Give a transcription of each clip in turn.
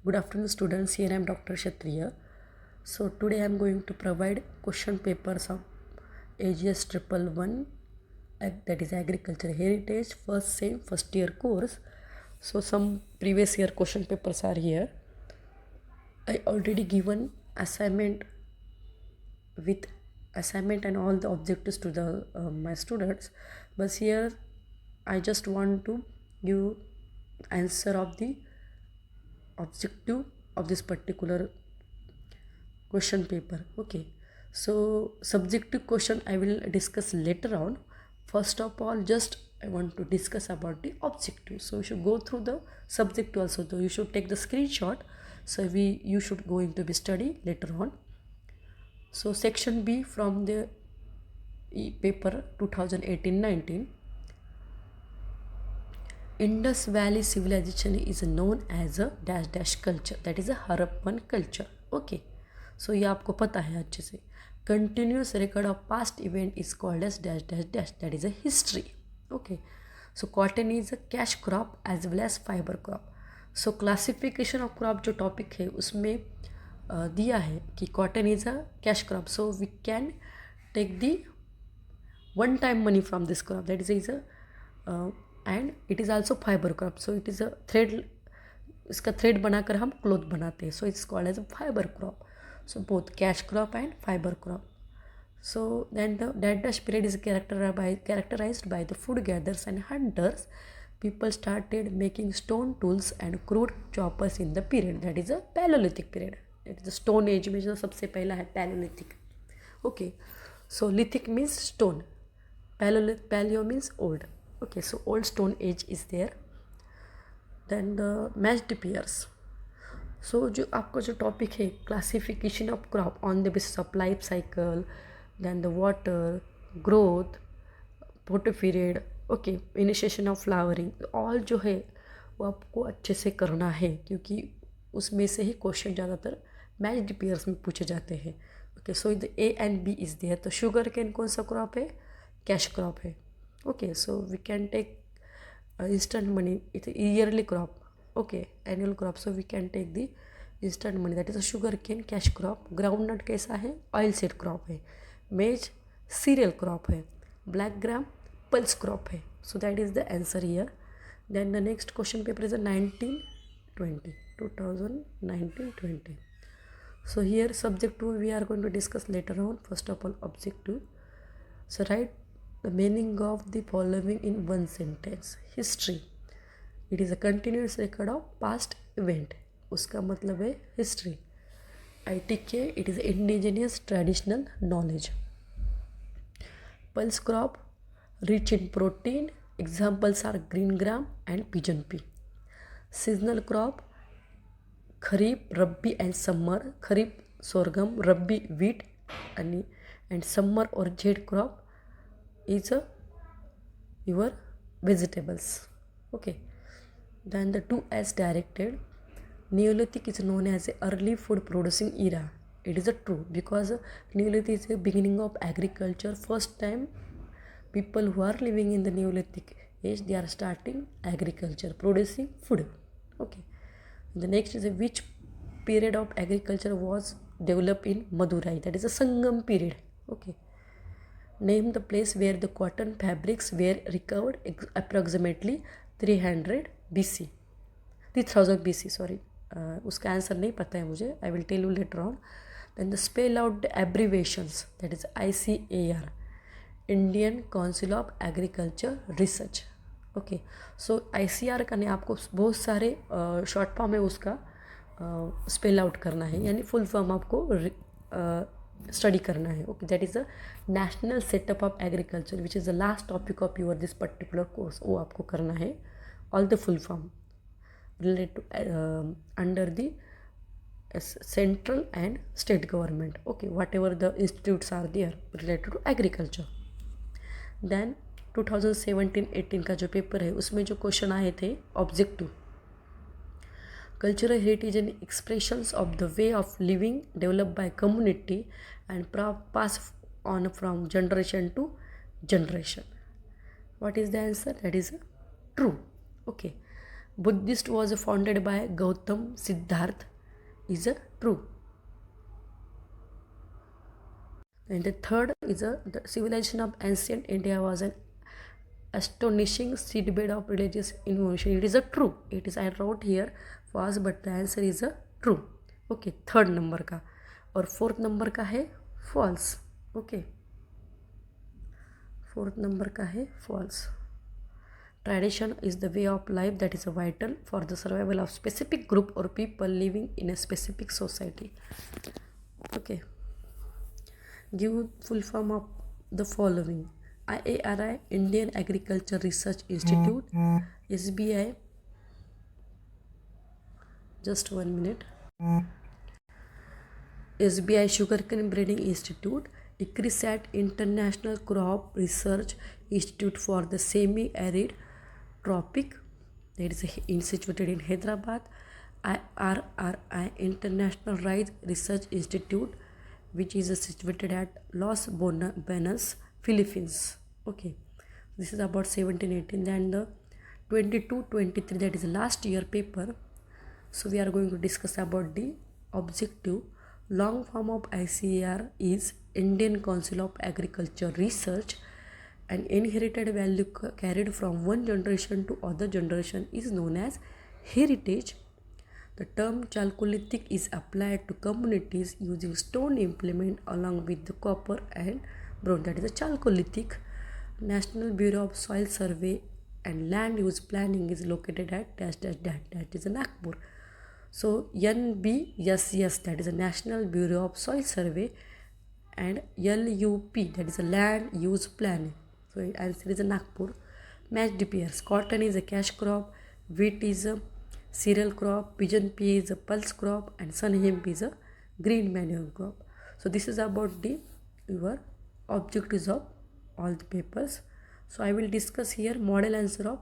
Good afternoon students, here I am Dr. Kshatriya. So today I am going to provide question papers of AGS 111, that is Agriculture Heritage first sem first year course. So some previous year question papers are here. I already given assignment and all the objectives to the my students, but here I just want to give answer of the objective of this particular question paper. Okay, so subjective question I will discuss later on. First of all, just I want to discuss about the objective. So you should go through the subjective also, so you should take the screenshot. So you should go into the study later on. So section B from the paper 2018-19. Indus Valley civilization is known as a dash dash culture, that is a Harappan culture. Okay, so ये आपको पता है अच्छे से. Continuous record of past event is called as dash dash dash, that is a history. Okay, so cotton is a cash crop as well as fiber crop. So classification of crop जो topic है उसमें दिया है कि cotton is a cash crop, so we can take the one time money from this crop, that is a and it is also fiber crop, so it is a thread, इसका thread बनाकर हम cloth बनाते हैं, so it's called as a fiber crop. So both cash crop and fiber crop. So then the dead dash period is characterized by the food gatherers and hunters. People started making stone tools and crude choppers in the period, that is a Paleolithic period. It is the stone age में जो सबसे पहला है Paleolithic. Okay, so lithic means stone, paleo means old. Okay, so old stone age is there. Then the matched pairs. So जो आपका जो topic है classification of crop on the basis of life cycle, then the water growth photoperiod, okay, initiation of flowering, all जो है वो आपको अच्छे से करना है क्योंकि उसमें से ही क्वेश्चन ज़्यादातर मैच्ड पेयर्स में पूछे जाते हैं. Okay, so the A and B is there. तो शुगर केन कौन सा क्रॉप है? कैश क्रॉप है. Okay, so we can take instant money, it's a yearly crop. Okay, annual crop, so we can take the instant money, that is a sugar cane cash crop. Groundnut कैसा है? Oil seed crop है. Maize cereal crop है. Black gram pulse crop है. So that is the answer here. Then the next question paper is a 2019-20. So here subject 2 we are going to discuss later on. First of all, objective. So write the meaning of the following in one sentence. History, it is a continuous record of past event, उसका मतलब है history. ITK, it is indigenous traditional knowledge. Pulse crop, rich in protein, examples are green gram and pigeon pea. Seasonal crop, kharif, rabbi and summer. Kharif sorghum, rabbi wheat, and summer or jade crop is your vegetables. Okay, then the 2 as directed. Neolithic is known as a early food producing era. It is a true because Neolithic is the beginning of agriculture. First time people who are living in the Neolithic age, they are starting agriculture, producing food. Okay, the next is which period of agriculture was developed in Madurai, that is a Sangam period. Okay, name the place where the cotton fabrics were recovered approximately 300 BC. 3000 BC, sorry. उसका answer नहीं पता है मुझे. I will tell you later on. Then the spell out the abbreviations, that is ICAR, Indian Council of Agriculture Research. Okay, so ICR का नहीं, आपको बहुत सारे शॉर्ट फॉर्म है उसका स्पेल आउट करना है, यानी फुल फॉर्म आपको स्टडी करना है. Okay, that is a national setup of agriculture which is the last topic of your this particular course. वो आपको करना है. All the full form related to under the central and state government. Okay, whatever the institutes are there related to agriculture. Then 2017-18 का जो paper है उसमें जो question आए थे objective, cultural heritage and expressions of the way of living developed by community and passed on from generation to generation. What is the answer? That is true. Okay, Buddhist was founded by Gautam Siddharth is a true. And the third is the civilization of ancient India was an astonishing seedbed of religious innovation. It is a true. It is I wrote here false, but the answer is a true. Okay, third number का. और fourth number का है false. Okay, fourth number का है false. Tradition is the way of life that is vital for the survival of specific group or people living in a specific society. Okay. Give full form of the following: IARI, Indian Agriculture Research Institute; SBI, just 1 minute, SBI Sugarcane Breeding Institute; ICRISAT, International Crop Research Institute for the Semi-Arid Tropic, that is situated in Hyderabad; IRRI, International Rice Research Institute, which is situated at Los Banos, Philippines. Okay, this is about 17-18. Then the 22-23, that is last year paper. So we are going to discuss about the objective. Long form of ICAR is Indian Council of Agriculture Research. An inherited value carried from one generation to other generation is known as heritage. The term chalcolithic is applied to communities using stone implement along with the copper and bronze. That is a chalcolithic. National Bureau of Soil Survey and Land Use Planning is located at that is in Nagpur. So NBSS, that is a National Bureau of Soil Survey, and LUP, that is a Land Use Planning. So answer is a Nagpur. Matched pairs: cotton is a cash crop, wheat is a cereal crop, pigeon pea is a pulse crop, and sun hemp is a green manure crop. So this is about the your objectives of all the papers. So I will discuss here model answer of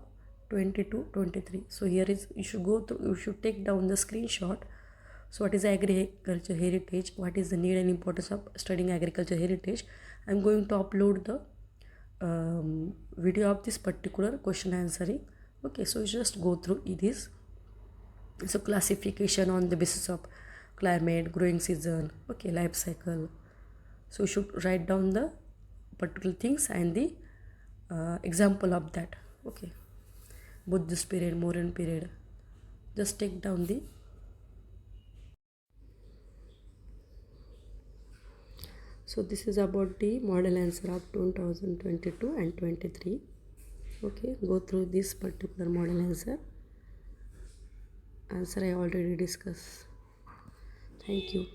22-23. So here is, you should go through, you should take down the screenshot. So what is agriculture heritage? What is the need and importance of studying agriculture heritage? I'm going to upload the video of this particular question answering. Okay, so you just go through this. So classification on the basis of climate, growing season, okay, life cycle. So you should write down the particular things and the example of that. Okay, Buddhist period, Mauryan period. Just take down the. So this is about the model answer of 2022 and 23. Okay, go through this particular model answer. Answer I already discussed. Thank you.